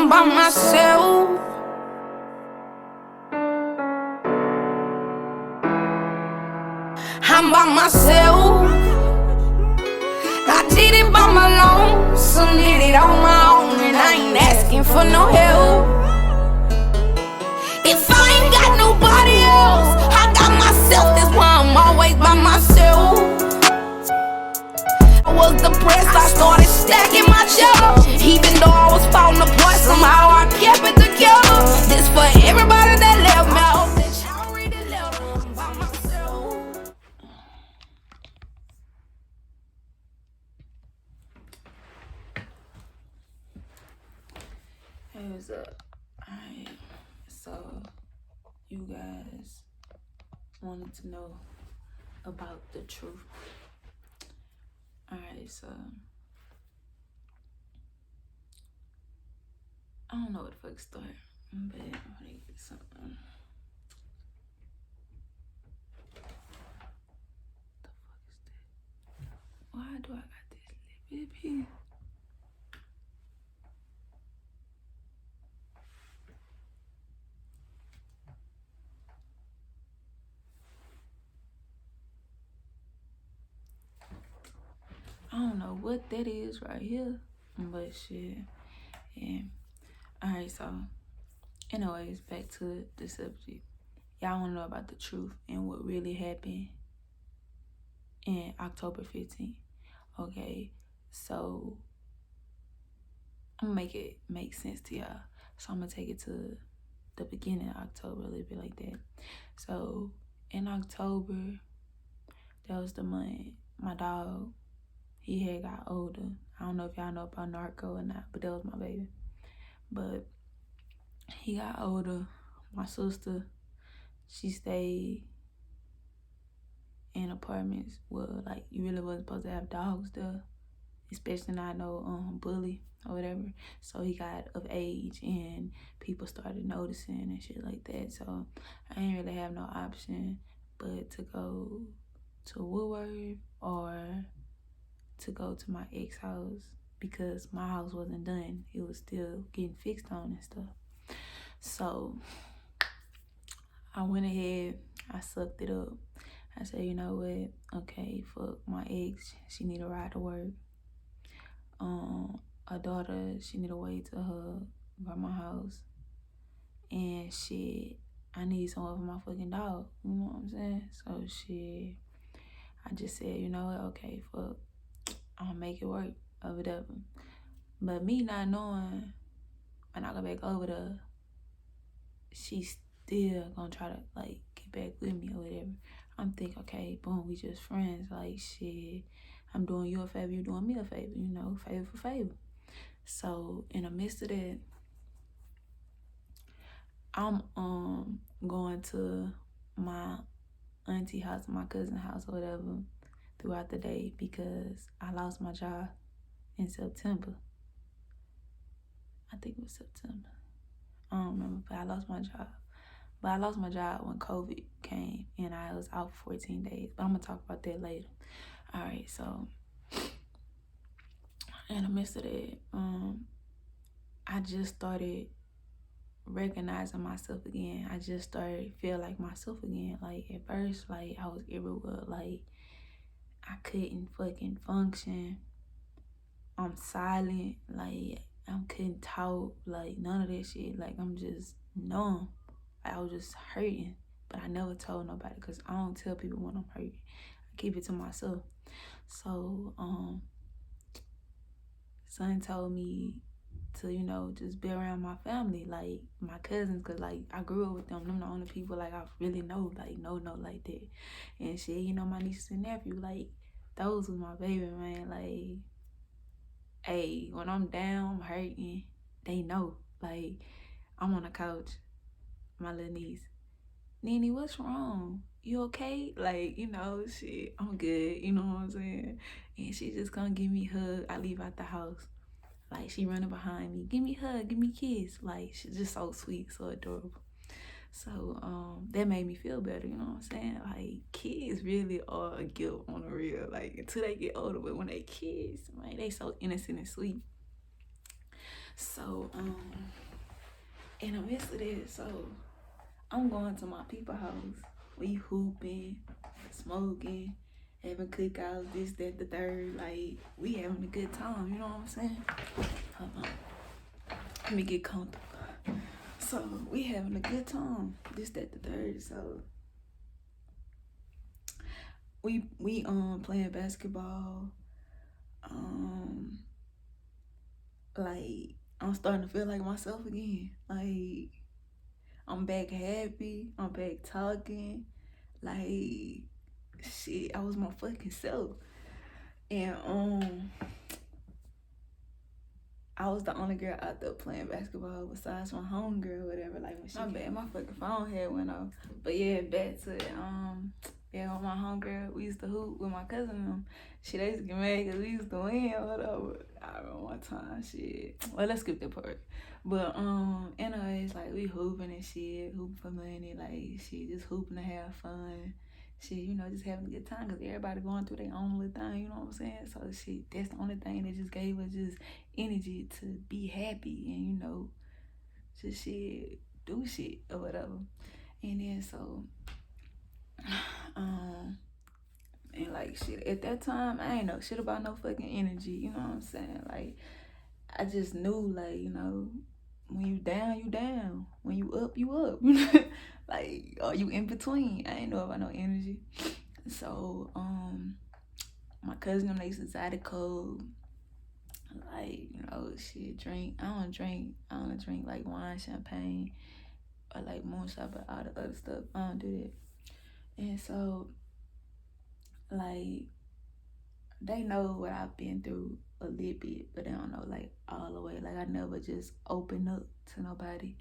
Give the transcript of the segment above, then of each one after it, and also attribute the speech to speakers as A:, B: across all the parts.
A: I'm by myself. I'm by myself. I did it by my lonesome, did it on my own, and I ain't asking for no help. If I ain't got nobody else, I got myself, that's why I'm always by myself. I was depressed, I started stacking my chips. Even though I was falling apart, somehow I kept it together. This for everybody that left me. I hope that y'all read it letter. I'm by myself. Hey, what's up? Alright, so you guys wanted to know about the truth. Alright, so I don't know what the fuck to start, but I'm gonna get something. What the fuck is that? Why do I got this little bit? I don't know what that is right here, but shit, yeah. Alright, so anyways, back to the subject. Y'all wanna know about the truth and what really happened in October 15th. Okay, so I'm gonna make it make sense to y'all. So I'm gonna take it to the beginning of October, a little bit like that. So in October, that was the month my dog, he had got older. I don't know if y'all know about narco or not, but that was my baby. But he got older. My sister, she stayed in apartments where like you really wasn't supposed to have dogs there, especially not no bully or whatever. So he got of age and people started noticing and shit like that. So I didn't really have no option but to go to Woodward or to go to my ex house because my house wasn't done. It was still getting fixed on and stuff. So I went ahead, I sucked it up. I said, you know what? Okay, fuck my ex. She need a ride to work. A daughter, she need a way to her grandma's house. And shit, I need someone for my fucking dog. You know what I'm saying? So shit, I just said, you know what? Okay, fuck. I'll make it work or whatever. But me not knowing when I go back over there, she's still gonna try to like get back with me or whatever. I'm thinking, okay, boom, we just friends. Like shit, I'm doing you a favor, you doing me a favor, you know, favor for favor. So in the midst of that, I'm going to my auntie house, my cousin house or whatever throughout the day because I lost my job in September. I think it was September. I don't remember, but I lost my job. But I lost my job when COVID came and I was out for 14 days. But I'm gonna talk about that later. All right, so in the midst of that, I just started recognizing myself again. I just started feel like myself again. Like at first, like I was everywhere. Like I couldn't fucking function. I'm silent. Like I couldn't talk. Like none of that shit. Like I'm just numb. I was just hurting, but I never told nobody because I don't tell people when I'm hurting. I keep it to myself. So, son told me to, you know, just be around my family, like my cousins, because, like, I grew up with them. Them the only people, like, I really know, like, know like that. And shit, you know, my nieces and nephew, like, those was my baby, man. Like, hey, when I'm down, I'm hurting, they know. Like, I'm on the couch, my little niece, Nene, what's wrong? You okay? Like, you know, shit, I'm good, you know what I'm saying? And she just gonna give me a hug. I leave out the house. Like, she running behind me. Give me a hug, give me a kiss. Like, she's just so sweet, so adorable. So, that made me feel better, you know what I'm saying? Like, kids really are a gift on the real. Like, until they get older, but when they kids, man, they so innocent and sweet. So, in the midst of that, so I'm going to my people house. We hooping, smoking, having cookouts, this, that, the third. Like, we having a good time, you know what I'm saying? Hold on. Let me get comfortable. So, we having a good time, this, that, the third. So, we playing basketball. Like, I'm starting to feel like myself again. Like, I'm back happy. I'm back talking. Like, shit, I was my fucking self. And I was the only girl out there playing basketball besides my homegirl or whatever. Like, when she my bad, my fucking phone had went off. But yeah, back to it. Yeah, with my homegirl, we used to hoop with my cousin and them. Shit, they used to get mad because we used to win or whatever. I remember one time, shit. Well, let's skip that part. But anyways, like, we hooping and shit, hooping for money, like, shit, just hooping to have fun. Shit, you know, just having a good time because everybody going through their own little thing, you know what I'm saying? So shit, that's the only thing that just gave us just energy to be happy and, you know, just shit, do shit or whatever. And then so and like shit, at that time I ain't know shit about no fucking energy, you know what I'm saying? Like, I just knew, like, you know, when you down, you down. When you up, you up. Like, are you in between? I ain't know about no energy. So, my cousin them, they used to Zydeco, like, you know, shit, drink. I don't drink like wine, champagne, or like moonshine, but all the other stuff. I don't do that. And so, like, they know what I've been through a little bit, but they don't know like all the way. Like, I never just open up to nobody.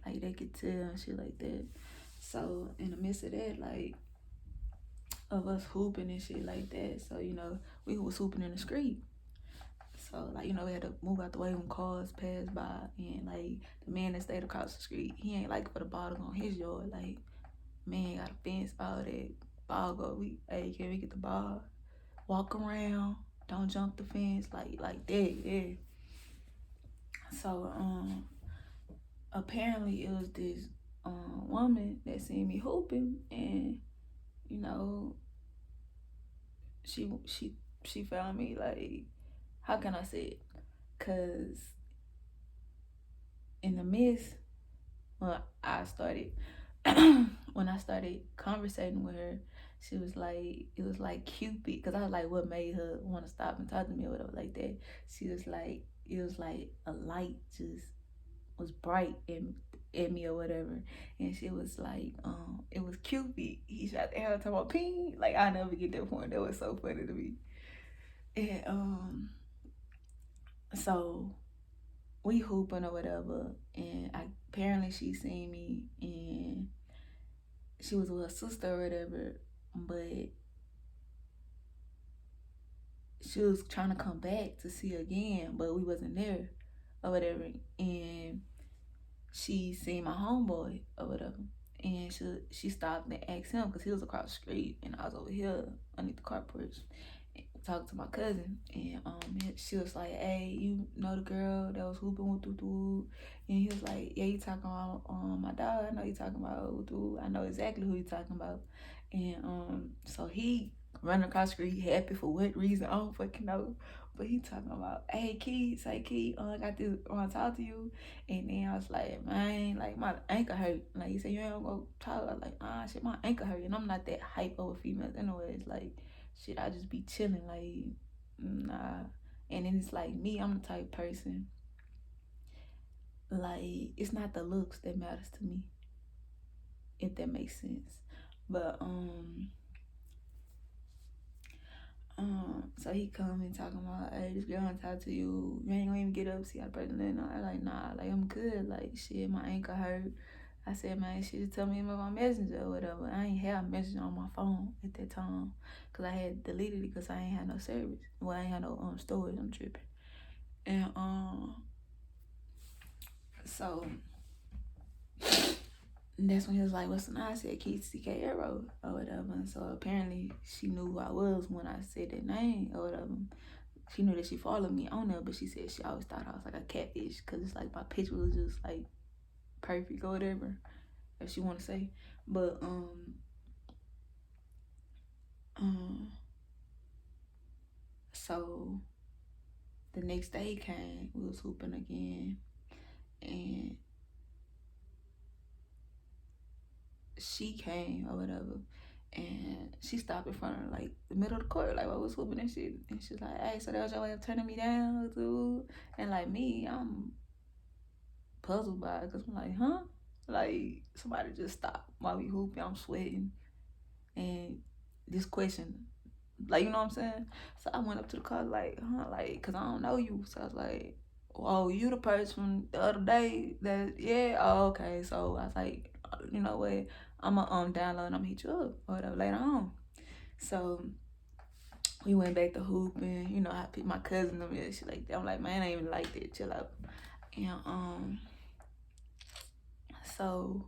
A: Like, they could tell and shit like that. So in the midst of that, like, of us hooping and shit like that, so, you know, we was hooping in the street. So, like, you know, we had to move out the way when cars passed by, and like the man that stayed across the street, he ain't like for the ball to go on his yard. Like, man got a fence, all that. Ball go, hey, can we get the ball? Walk around, don't jump the fence, like that, yeah. So apparently it was this woman that seen me hooping, and, you know, she found me. Like, how can I say it? Cause in the midst, when I started conversating with her, she was like, it was like Cupid, cause I was like, what made her want to stop and talk to me or whatever like that. She was like, it was like a light just was bright at me or whatever, and she was like, it was Cupid. He shot the hell talking about ping. Like, I never get that point. That was so funny to me. And so we hooping or whatever, and apparently she seen me, and she was with her sister or whatever, but she was trying to come back to see again, but we wasn't there or whatever, and she seen my homeboy or whatever, and she stopped and asked him because he was across the street and I was over here underneath the carport talking to my cousin, and she was like, hey, you know the girl that was hooping with Tutu? And he was like, yeah, you talking about my dog? I know you talking about Tutu. I know exactly who you talking about. And so he running across the street happy for what reason, I don't fucking know, but he talking about, hey Key, I got this, I want to talk to you. And then I was like, man, like, my ankle hurt. Like, he said, you ain't gonna go talk? I was like, shit, my ankle hurt. And I'm not that hype over females anyways. Like, shit, I just be chilling, like, nah. And then it's like, me, I'm the type of person, like, it's not the looks that matters to me, if that makes sense. But so he come and talking about, hey, this girl wanna talk to you. You ain't gonna even get up, see how the person is. I like, nah, like, I'm good. Like, shit, my ankle hurt. I said, man, she just tell me about my messenger or whatever. I ain't have a messenger on my phone at that time, cause I had deleted it because I ain't had no service. Well, I ain't had no storage. I'm tripping. And so that's when he was like, what's the name? I said, Tkero or whatever. And so apparently she knew who I was when I said that name or whatever. she knew that she followed me on there, but she said she always thought I was like a catfish because it's like my picture was just like perfect or whatever, if she want to say. But so the next day came, we was hooping again, and she came or whatever, and she stopped in front of like the middle of the court, like I was hooping and shit, and she's like, "Hey, so that was your way of turning me down, dude?" And like me, I'm puzzled by it because I'm like, huh? Like somebody just stopped while we hooping, I'm sweating, and this question, like, you know what I'm saying? So I went up to the car like, huh, like, cause I don't know you. So I was like, oh, you the person from the other day that, yeah, oh, okay. So I was like, you know what? I'ma download and I'ma hit you up or whatever later on. So we went back to hooping, you know, I picked my cousin up and shit like that. I'm like, man, I ain't even like that, chill out. And so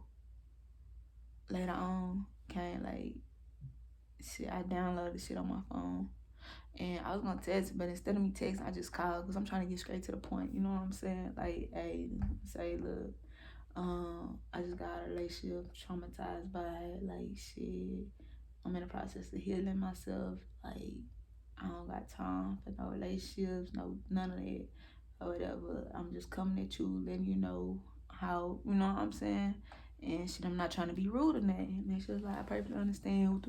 A: later on came like shit, I downloaded shit on my phone. And I was gonna text, but instead of me texting, I just called because I'm trying to get straight to the point. You know what I'm saying? Like, hey, say, look, I just got out of a relationship, traumatized by it. Like, shit, I'm in the process of healing myself. Like, I don't got time for no relationships, none of that, or whatever. I'm just coming at you, letting you know how, you know what I'm saying? And shit, I'm not trying to be rude in that. And then she was like, I perfectly understand.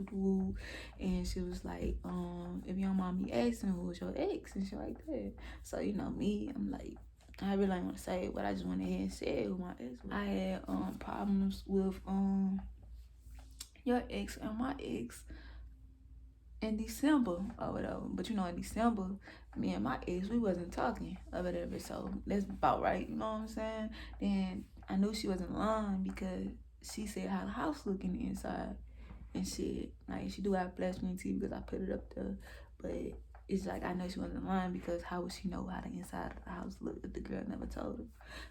A: And she was like, if you don't mind me asking, who was your ex? And shit like that. So, you know, me, I'm like, I really don't want to say it, but I just went ahead and said who my ex was. I had problems with your ex and my ex in December or whatever. But you know, in December, me and my ex, we wasn't talking or whatever. So that's about right, you know what I'm saying? Then I knew she wasn't lying because she said how the house looking inside and shit. Like, she do have flash me TV because I put it up there. But it's like, I know she wasn't lying because how would she know how the inside of the house looked if the girl never told her?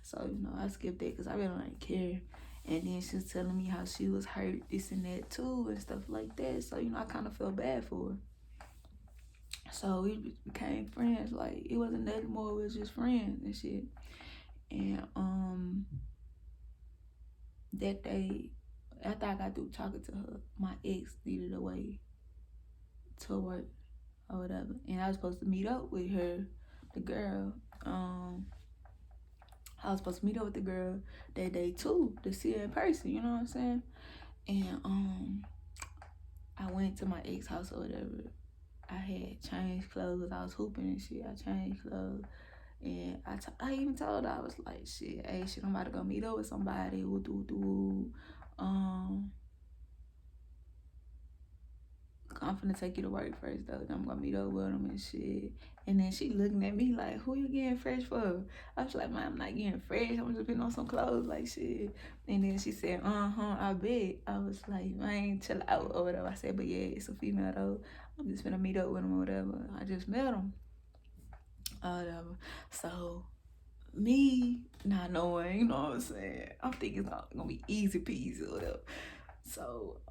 A: So, you know, I skipped that because I really don't care. And then she was telling me how she was hurt, this and that too, and stuff like that. So, you know, I kind of felt bad for her. So we became friends. Like, it wasn't nothing more, it was just friends and shit. And that day, after I got through talking to her, my ex needed a way to work or whatever. And I was supposed to meet up with her, the girl. I was supposed to meet up with the girl that day too, to see her in person, you know what I'm saying? And I went to my ex house or whatever. I had changed clothes because I was hooping and shit. I changed clothes. And I even told her, I was like, shit, hey, shit, I'm about to go meet up with somebody. I'm finna take you to work first though. Then I'm gonna meet up with them and shit. And then she looking at me like, who you getting fresh for? I was like, man, I'm not getting fresh. I'm just putting on some clothes, like shit. And then she said, I bet. I was like, man, chill out or whatever. I said, but yeah, it's a female though. I'm just finna meet up with him or whatever. I just met him. Whatever. So me not knowing, you know what I'm saying? I'm thinking it's gonna be easy peasy or whatever. So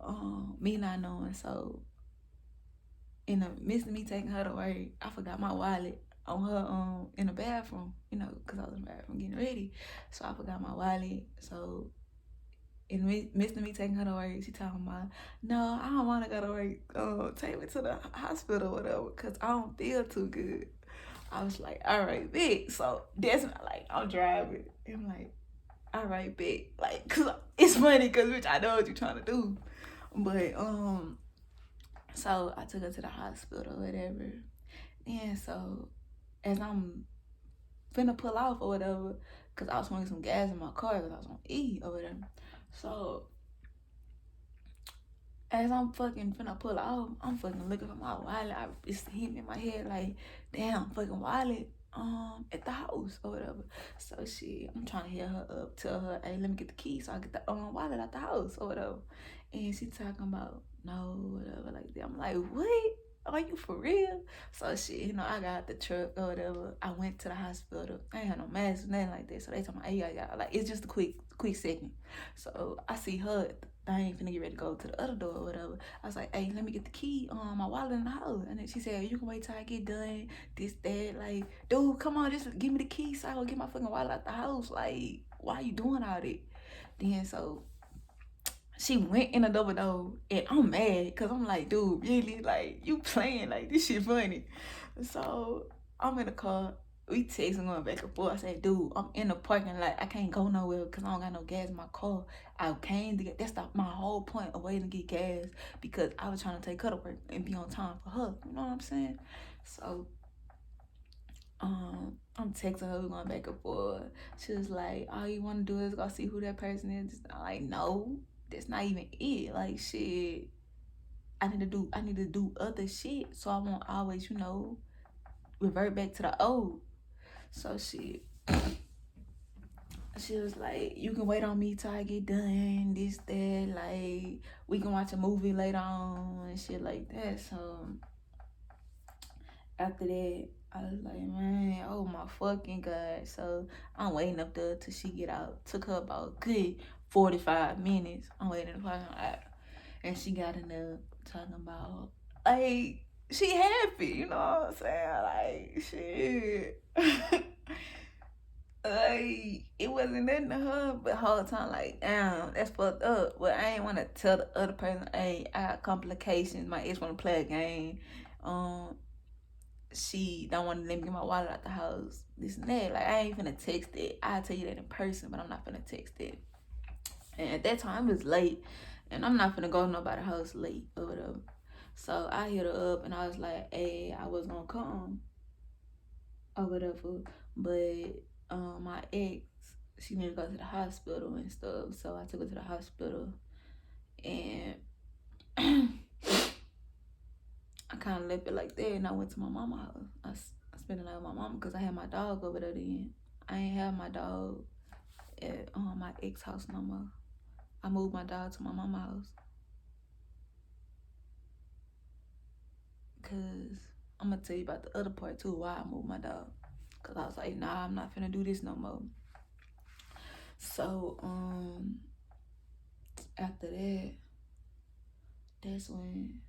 A: me not knowing, so in the midst of me taking her to work, I forgot my wallet on her in the bathroom, you know, because I was in the bathroom getting ready. So I forgot my wallet. So in the midst of me taking her to work, she talking about, no, I don't want to go to work. Take me to the hospital or whatever, because I don't feel too good. I was like, all right, big. So that's not like, I'm driving. And I'm like, all right, big. Like, cause it's funny, cause bitch, I know what you're trying to do. But so I took her to the hospital or whatever. And so as I'm finna pull off or whatever, cause I was wanting some gas in my car because I was on E or whatever. So as I'm fucking finna pull off, I'm fucking looking for my wallet. It's hitting in my head like, damn, fucking wallet at the house or whatever. So shit, I'm trying to hit her up, tell her, hey, let me get the key so I get the wallet out the house or whatever. And she talking about, no, whatever, like that. I'm like, what? Are you for real? So shit, you know, I got the truck or whatever. I went to the hospital. I ain't had no mask, nothing like that. So they told me, hey, yeah, like, it's just a quick second. So I see her I ain't finna get ready to go to the other door or whatever. I was like, hey, let me get the key, my wallet in the house. And then she said, you can wait till I get done, this, that. Like, dude, come on, just give me the key so I can get my fucking wallet out the house. Like, why you doing all that? Then so she went in the double door, and I'm mad because I'm like, dude, really? Like, you playing? Like, this shit funny. So I'm in the car. We texting going back and forth. I said, dude, I'm in the parking lot. I can't go nowhere because I don't got no gas in my car. I came to get, that's my whole point of waiting to get gas, because I was trying to take her to work and be on time for her. You know what I'm saying? So I'm texting her, we going back and forth. She was like, all you want to do is go see who that person is. I'm like, no, that's not even it. Like, shit, I need to do other shit, so I won't always, revert back to the old. So she was like, you can wait on me till I get done, this, that, like, we can watch a movie later on and shit like that. So after that, I was like, man, oh my fucking God. So I'm waiting up there till she get out. Took her about good 45 minutes. I'm waiting in the parking lot. And she got in there talking about, like, she happy, you know what I'm saying? Like, shit. Like, it wasn't nothing to her, but the whole time, like, damn, that's fucked up. But I ain't want to tell the other person, hey, I got complications. My ex want to play a game. She don't want to let me get my wallet out the house. This and that. Like, I ain't finna text it. I'll tell you that in person, but I'm not finna text it. And at that time, it was late. And I'm not finna go to nobody's house late or whatever. So I hit her up and I was like, hey, I was gonna come or whatever. But my ex, she needed to go to the hospital and stuff. So I took her to the hospital. And I kind of left it like that, and I went to my mama's house. I spent the night with my mama because I had my dog over there then. I ain't have my dog at my ex house no more. I moved my dog to my mama's house. Because I'm going to tell you about the other part too, why I moved my dog. Because I was like, nah, I'm not finna do this no more. So, after that, that's when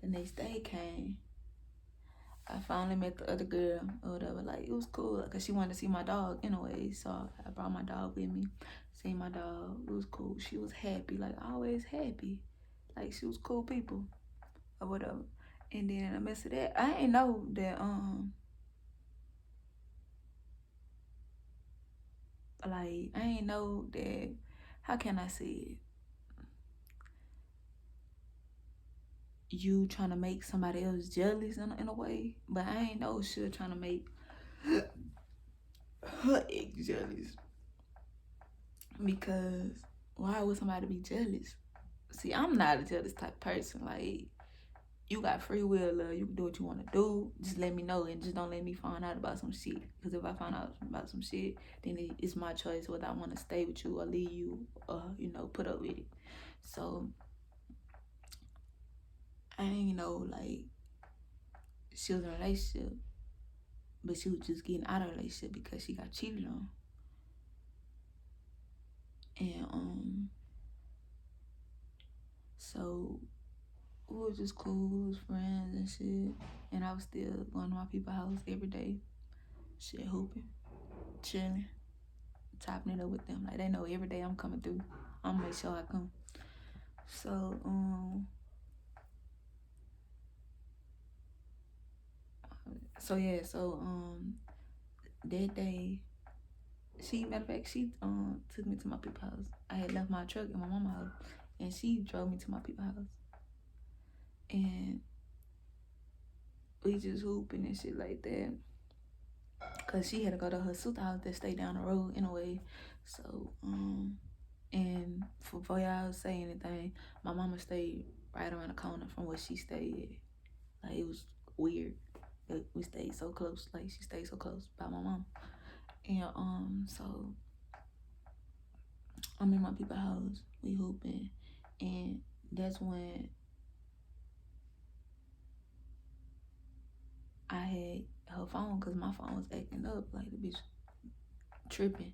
A: the next day came. I finally met the other girl or whatever. Like, it was cool because she wanted to see my dog anyway. So I brought my dog with me, seen my dog. It was cool. She was happy, like always happy. Like, she was cool people or whatever. And then in the midst of that, I ain't know that like, I ain't know that, how can I say it? You trying to make somebody else jealous in a way, but I ain't know she was trying to make her ex jealous. Because why would somebody be jealous? See, I'm not a jealous type person. Like, you got free will, love. You can do what you want to do. Just let me know and just don't let me find out about some shit. Because if I find out about some shit, then it's my choice whether I want to stay with you or leave you or, put up with it. So, I ain't know, like, she was in a relationship, but she was just getting out of a relationship because she got cheated on. And, so we was just cool, we was friends and shit. And I was still going to my people's house every day. Shit, hooping, chilling, topping it up with them. Like, they know every day I'm coming through. I'm gonna make sure I come. So, that day, matter of fact, she took me to my people's house. I had left my truck in my mama's house, and she drove me to my people's house. And we just hooping and shit like that. Cause she had to go to her sister's house that stayed down the road anyway. So, and before y'all say anything, my mama stayed right around the corner from where she stayed at. Like, it was weird that we stayed so close. Like, she stayed so close by my mom. And so I'm in my people's house, we hooping, and that's when I had her phone, cause my phone was acting up, like the bitch tripping.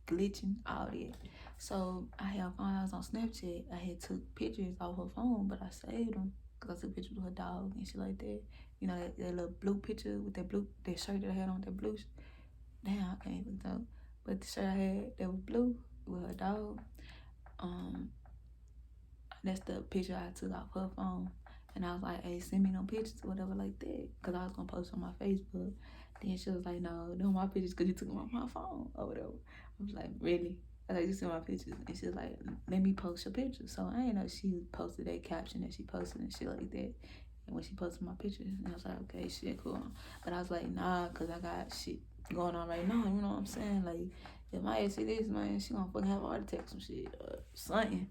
A: glitching, all that. So I had found I was on Snapchat. I had took pictures off her phone, but I saved them because I took pictures with her dog and shit like that. You know that little blue picture with that shirt that I had on, that blue. Damn, I can't even tell. But the shirt I had that was blue with her dog. Um, that's the picture I took off her phone. And I was like, hey, send me no pictures or whatever like that. Because I was going to post on my Facebook. Then she was like, no, they're my pictures because you took them off my phone or whatever. I was like, really? I was like, you send my pictures. And she was like, let me post your pictures. So I didn't know she posted that caption that she posted and shit like that. And when she posted my pictures, and I was like, okay, shit, cool. But I was like, nah, because I got shit going on right now. You know what I'm saying? Like, if my ass see this, man, she gonna fucking have a heart attack, some shit, something.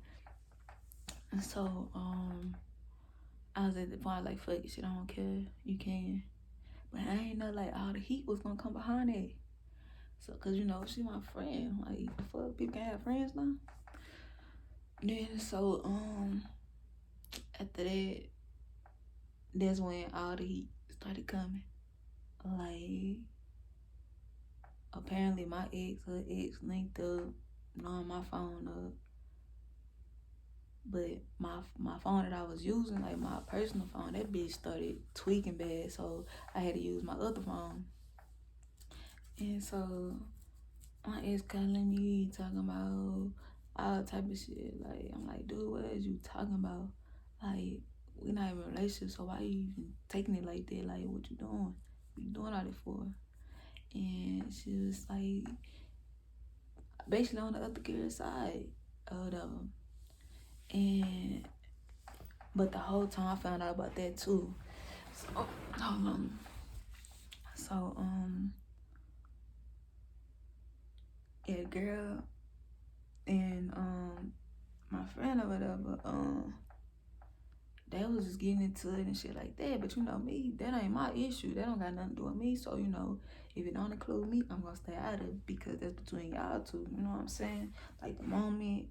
A: And so, I was at the point like, fuck it, shit, I don't care. You can. But I ain't know like all the heat was gonna come behind it. So, cause you know, she my friend. Like, the fuck, people can have friends now. Then so, after that, that's when all the heat started coming. Like, apparently her ex linked up, knowing my phone up. But my phone that I was using, like my personal phone, that bitch started tweaking bad. So I had to use my other phone. And so my ex calling me, talking about all type of shit. Like, I'm like, dude, what is you talking about? Like, we not even in a relationship, so why you even taking it like that? Like, what you doing? What you doing all that for? And she was like, basically on the other girl's side of them. And, but the whole time I found out about that too. So, hold on. So, yeah, girl and, my friend or whatever, they was just getting into it and shit like that. But you know me, that ain't my issue. That don't got nothing to do with me. So, you know, if it don't include me, I'm gonna stay out of it because that's between y'all two. You know what I'm saying? Like the moment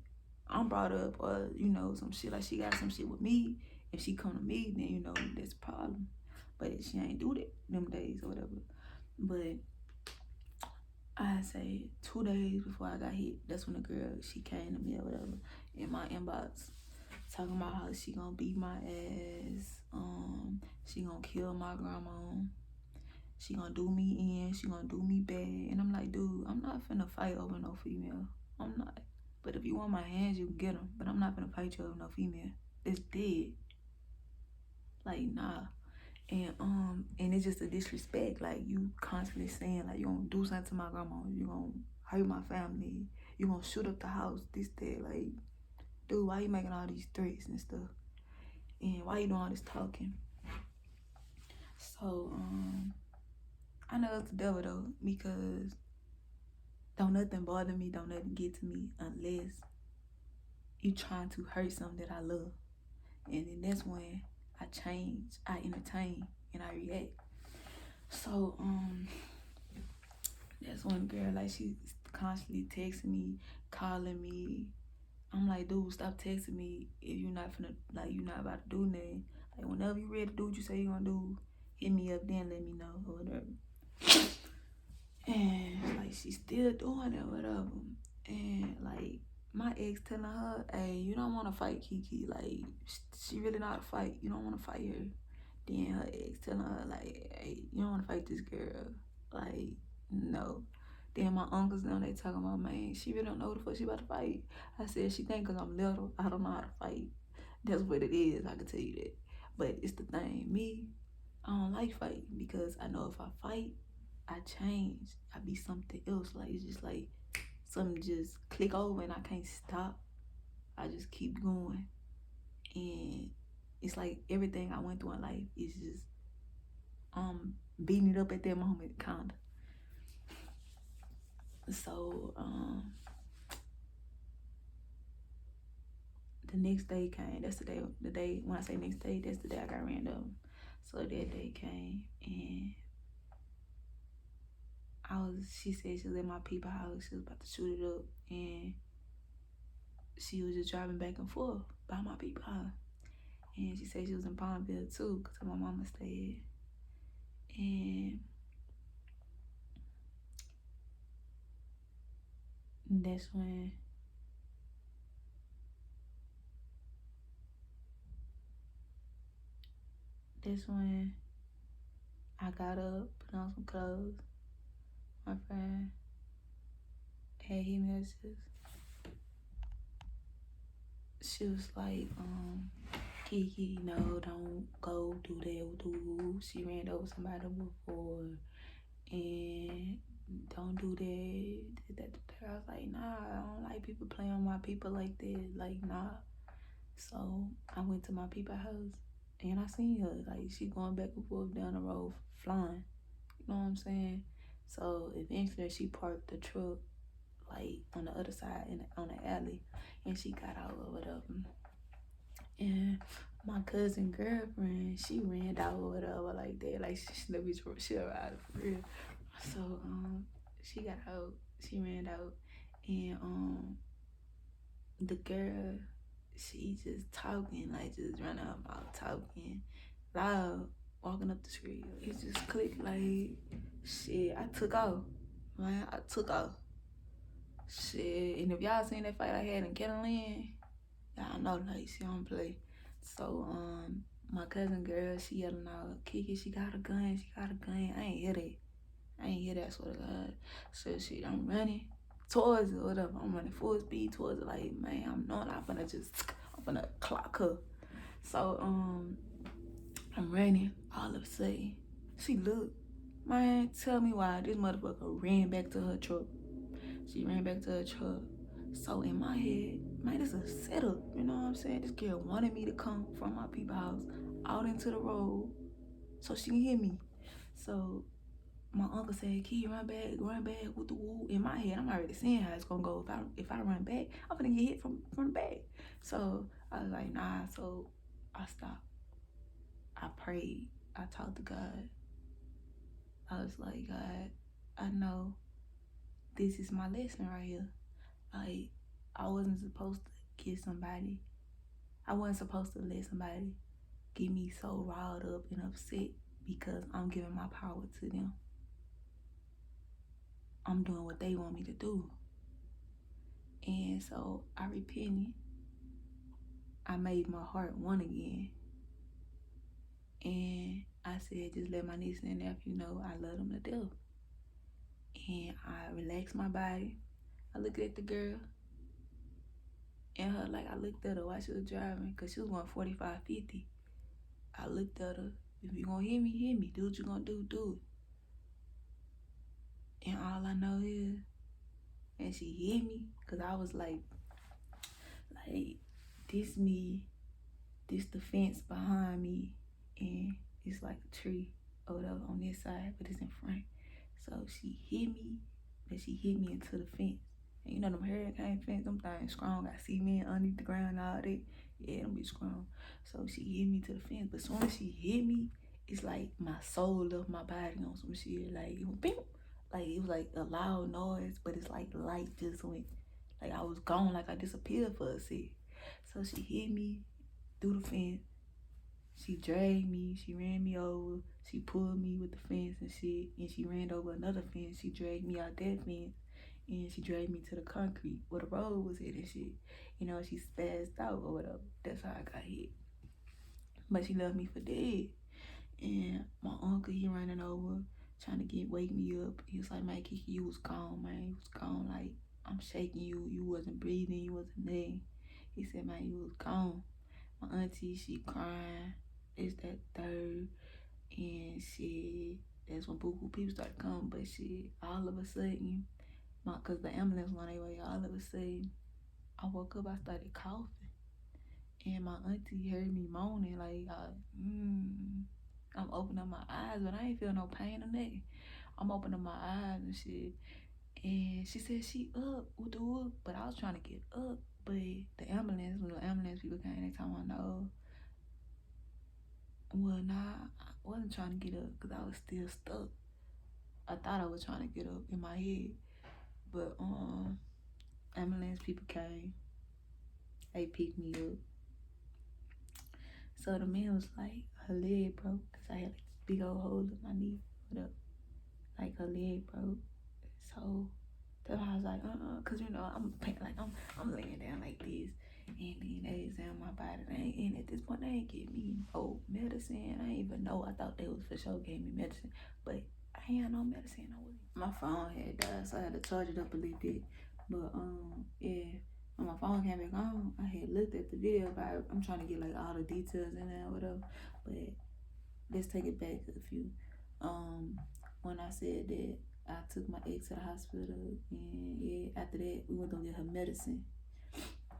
A: I'm brought up or, you know, some shit like she got some shit with me, if she come to me, then you know that's a problem. But she ain't do that them days or whatever. But I say 2 days before I got hit, that's when the girl, she came to me or whatever in my inbox talking about how she gonna beat my ass, she gonna kill my grandma, she gonna do me in, she gonna do me bad. And I'm like, dude, I'm not finna fight over no female. I'm not. But if you want my hands, you can get them. But I'm not finna fight you over no female. It's dead. Like, nah. And it's just a disrespect. Like, you constantly saying, like, you gonna do something to my grandma, you gonna hurt my family, you gonna shoot up the house, this, that. Like, dude, why you making all these threats and stuff? And why you doing all this talking? So, I know it's the devil though, because don't nothing bother me, don't nothing get to me unless you trying to hurt something that I love. And then that's when I change, I entertain, and I react. So, that's one girl, like, she's constantly texting me, calling me. I'm like, dude, stop texting me if you're not finna, like, you're not about to do nothing. Like, whenever you ready to do what you say you're gonna do, hit me up then, let me know, or whatever. And, like, she's still doing it, whatever. And, like, my ex telling her, hey, you don't want to fight Kiki. Like, she really not a fight. You don't want to fight her. Then her ex telling her, like, hey, you don't want to fight this girl. Like, no. Then my uncles now, they talking about, man, she really don't know what the fuck she about to fight. I said, she think because I'm little, I don't know how to fight. That's what it is, I can tell you that. But it's the thing, me, I don't like fighting because I know if I fight, I change. I be something else. Like, it's just like something just click over and I can't stop. I just keep going. And it's like everything I went through in life is just beating it up at that moment, kinda. So the next day came. That's the day when I say next day, that's the day I got ran up. So that day came and she said she was at my people house, she was about to shoot it up, and she was just driving back and forth by my people house. And she said she was in Palmville too, because my mama stayed. And that's when that's when I got up, put on some clothes. My friend had hit me. She was like, Kiki, no, don't go do that. She ran over somebody before, and don't do that. I was like, nah, I don't like people playing on my people like that. Like, nah. So I went to my people house, and I seen her. Like, she going back and forth down the road, flying. You know what I'm saying? So eventually she parked the truck like on the other side on the alley, and she got out or whatever. And my cousin girlfriend, she ran out or whatever like that. Like she never she arrived for real. So she got out, she ran out, and the girl, she just talking, like just running her mouth talking loud, walking up the street. It just clicked like shit. I took off, man. I took off. Shit. And if y'all seen that fight I had in Catalan, y'all know like she don't play. So my cousin girl, she yelling out, Kiki, she got a gun, she got a gun. I ain't hear that. I ain't hear that, swear to God. So shit, I'm running towards it, whatever. I'm running full speed towards it, like, man, I'm finna clock her. So I'm running. All of a sudden, she looked. Man, tell me why this motherfucker ran back to her truck. She ran back to her truck. So in my head, man, this is a setup. You know what I'm saying? This girl wanted me to come from my people house out into the road so she can hear me. So my uncle said, Key, run back with the woo. In my head, I'm already seeing how it's gonna go. If I run back, I'm gonna get hit from the back. So I was like, nah. So I stopped. I prayed. I talked to God. I was like, God, I know this is my lesson right here. Like, I wasn't supposed to get somebody. I wasn't supposed to let somebody get me so riled up and upset because I'm giving my power to them. I'm doing what they want me to do. And so I repented. I made my heart one again. And I said, just let my niece and nephew know I love them to death. And I relaxed my body. I looked at the girl and her like I looked at her while she was driving because she was going 45, 50. I looked at her. If you gonna hear me, hear me. Do what you gonna do it. And all I know is, and she hit me because I was like, this me, this the fence behind me, and it's like a tree or whatever on this side, but it's in front. So she hit me, but she hit me into the fence. And you know them hurricane fence, them things strong. I see me underneath the ground and all that. Yeah, them be strong. So she hit me to the fence, but as soon as she hit me, it's like my soul left my body on some shit. Like it was bing. Like it was like a loud noise, but it's like the light just went. Like I was gone, like I disappeared for a sec. So she hit me through the fence. She dragged me, she ran me over, she pulled me with the fence and shit, and she ran over another fence. She dragged me out that fence, and she dragged me to the concrete where the road was at and shit. You know, she spazzed out or whatever. That's how I got hit. But she left me for dead. And my uncle, he running over, trying to wake me up. He was like, man, Kiki, you was gone, man. You was gone. Like, I'm shaking you. You wasn't breathing. You wasn't nothing. He said, man, you was gone. My auntie, she crying. It's that third. And shit, that's when boo people started coming. But shit, all of a sudden, cause the ambulance went their way, all of a sudden, I woke up, I started coughing. And my auntie heard me moaning, like, I'm opening my eyes, but I ain't feel no pain or nothing. I'm opening my eyes and shit. And she said she up, but I was trying to get up. But the ambulance, when the ambulance people came, they told me no. Well, nah, I wasn't trying to get up because I was still stuck. I thought I was trying to get up in my head. But ambulance people came. They picked me up. So the man was like, her leg broke because I had like this big old hole in my knee. Like her leg broke. So That's why I was like, cause I'm laying down like this, and then they examine my body, and at this point they ain't give me no medicine. I didn't even know. I thought they was for sure gave me medicine, but I ain't had no medicine. My phone had died, so I had to charge it up a little bit. But yeah, when my phone came back on, I had looked at the video, but I'm trying to get like all the details in there or whatever. But let's take it back a few. When I said that I took my ex to the hospital, and yeah, after that we went to get her medicine,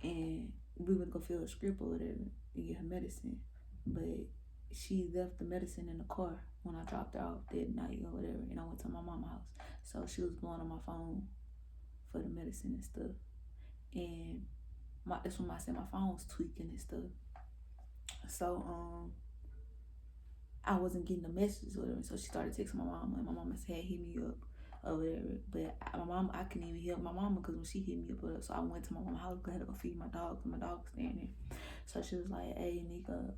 A: and we went to go fill a script or whatever and get her medicine, but she left the medicine in the car when I dropped her off that night or whatever, and I went to my mama's house. So she was blowing on my phone for the medicine and stuff, and that's when I said my phone was tweaking and stuff. So I wasn't getting the messages or whatever, so she started texting my mama, and my mama said, hit me up or whatever. But my mom, I couldn't even help my mama because when she hit me up, whatever, so I went to my mama's house because I had to go feed my dog, and my dog was standing there. So she was like, hey, Nika,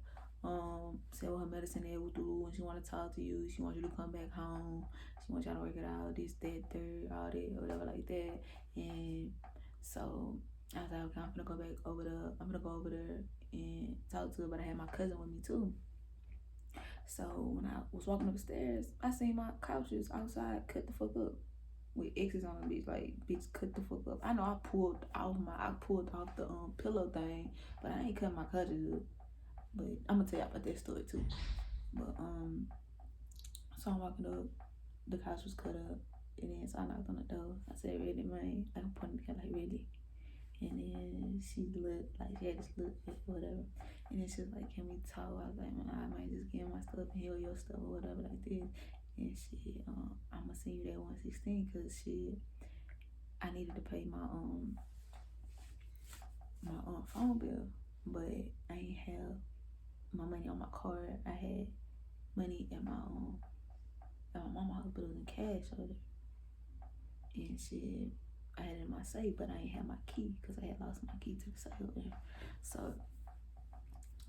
A: said what her medicine is, and she want to talk to you. She wants you to come back home. She wants y'all to work it out, this, that, third, all that, whatever like that. And so I was like, okay, I'm gonna go back over there. I'm gonna go over there and talk to her, but I had my cousin with me too. So when I was walking up the stairs, I seen my couches outside cut the fuck up with X's on them, bitch. Like, bitch, cut the fuck up. I know I pulled off the pillow thing, but I ain't cut my couches up. But I'm gonna tell you about that story too. But so I'm walking up, the couch was cut up, and then so I knocked on the door. I said, "Ready, man?" Like I'm pointing at like ready. And then she looked like she had this look or whatever. And then she was like, can we talk? I was like, man, I might just give my stuff and heal your stuff or whatever like this. And she, I'm gonna send you that 116 because I needed to pay my phone bill, but I ain't have my money on my card. I had money at my mama's house, but it was in cash over there. And shit, I had it in my safe, but I ain't had my key because I had lost my key to the safe over there. So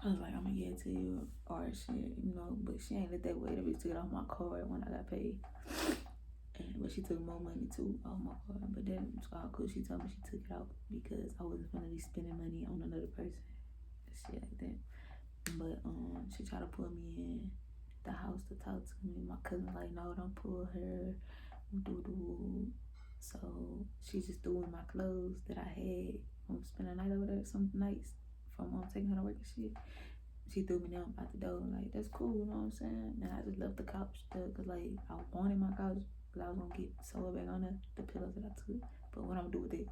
A: I was like, I'm gonna get it to you or shit, but she ain't let that way. That bitch took it off my card when I got paid. But she took more money too off my card. But that was all cool. She told me she took it out because I wasn't gonna be spending money on another person. Shit like that. But she tried to pull me in the house to talk to me. My cousin like, no, don't pull her. So she just threw in my clothes that I had from spending the night over there, some nights from taking her to work and shit. She threw me down out the door, like, that's cool, you know what I'm saying? And I just left the couch there, cause like, I wanted my couch, cause I was gonna get sewed back on the pillows that I took, but what I'm gonna do with it?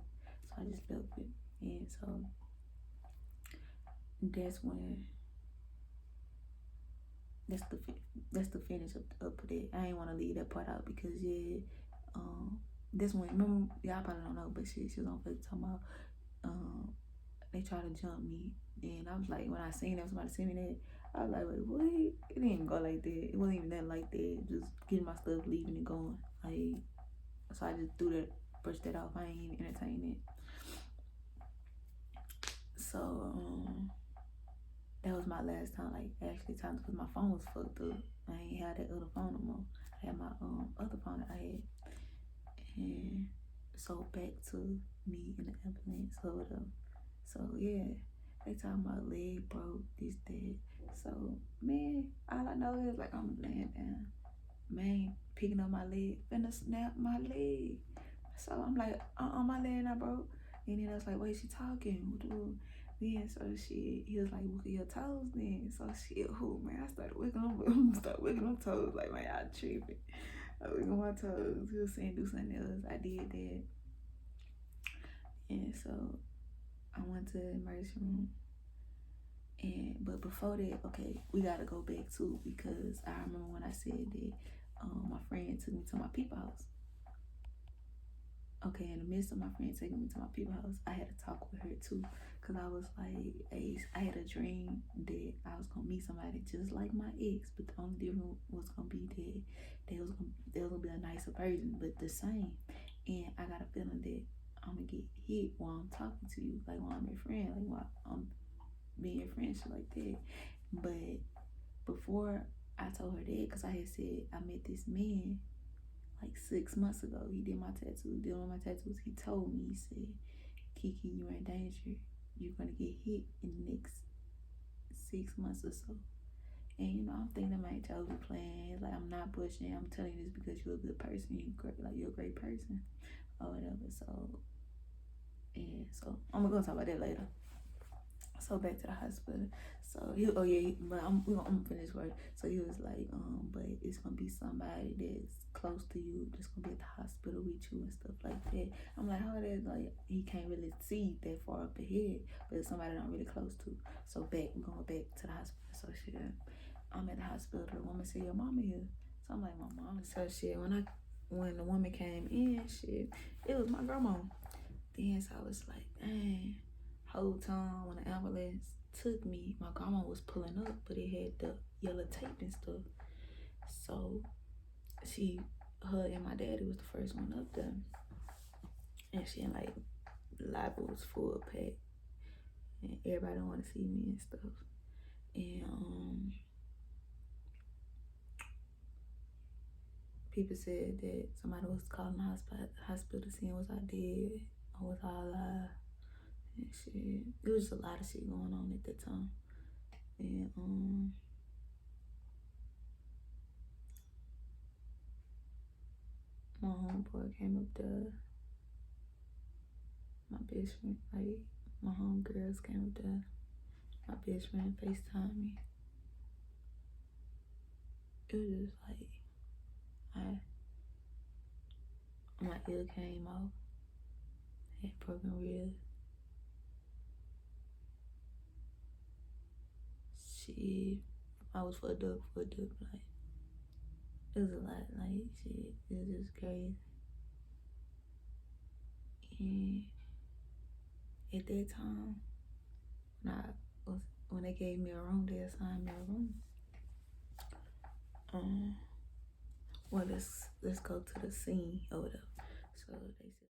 A: So I just left it, and so that's the finish of it. I ain't wanna leave that part out because this one, remember, y'all probably don't know, but she was on Facebook talking about, they tried to jump me, and I was like, when I seen that, somebody seen me that, I was like, wait, what? It didn't even go like that. It wasn't even that like that. Just getting my stuff, leaving and going. Like, so I just brushed that off. I ain't even entertained it. So, that was my last time, like, actually time, because my phone was fucked up. I ain't had that other phone no more. I had my other phone that I had. And so back to me in the ambulance or whatever. So yeah, they talking about leg broke, this, that. So man, all I know is like I'm laying down, man, picking up my leg, finna snap my leg. So I'm like, my leg not broke. And then I was like, wait, she talking? Then so he was like, wiggle your toes then. So shit, man, I started wiggling them toes, like, man, y'all tripping. I wiggle my toes. He was saying do something else. I did that. And so I went to the emergency room. But before that, okay, we gotta go back too, because I remember when I said that my friend took me to my people house. Okay, in the midst of my friend taking me to my people house, I had to talk with her too, because I was like, I had a dream that I was gonna meet somebody just like my ex, but the only difference was gonna be that they was gonna be a nicer version, but the same. And I got a feeling that I'm gonna get hit while I'm talking to you, like while I'm your friend, like while I'm being your friend, shit like that. But before I told her that, because I had said I met this man like 6 months ago. He did my tattoo. Did one of my tattoos. He told me, he said, Kiki, you're in danger. You're gonna get hit in the next 6 months or so. And you know, I'm thinking that my totally playing. Like, I'm not pushing. I'm telling you this because you're a good person. You're a great person or whatever. So, and so I'm gonna talk about that later. So back to the hospital. So but I'm gonna finish work. So he was like, but it's gonna be somebody that's close to you, that's gonna be at the hospital with you and stuff like that. I'm like, how that? Like, he can't really see that far up ahead, but it's somebody I'm really close to. So we're going back to the hospital. So shit, I'm at the hospital. The woman said, your mama here. So I'm like, my mama. So shit, when the woman came in, shit, it was my grandma. Then so I was like, dang. Whole time when the ambulance took me, my grandma was pulling up, but it had the yellow tape and stuff. So her and my daddy was the first one up there, and she like the library was full packed, and everybody wanted to see me and stuff. And people said that somebody was calling the hospital seeing was I dead or was I alive. And shit, there was just a lot of shit going on at that time. And my homeboy came up there. My best friend, like my homegirls came up there. My best friend FaceTimed me. It was just like my ear came off. Had broken ribs. Shit, I was fucked up. Like, it was a lot. Like, shit, it was just crazy. And at that time, when they gave me a room, they assigned me a room. Well, let's go to the scene or whatever. So they said.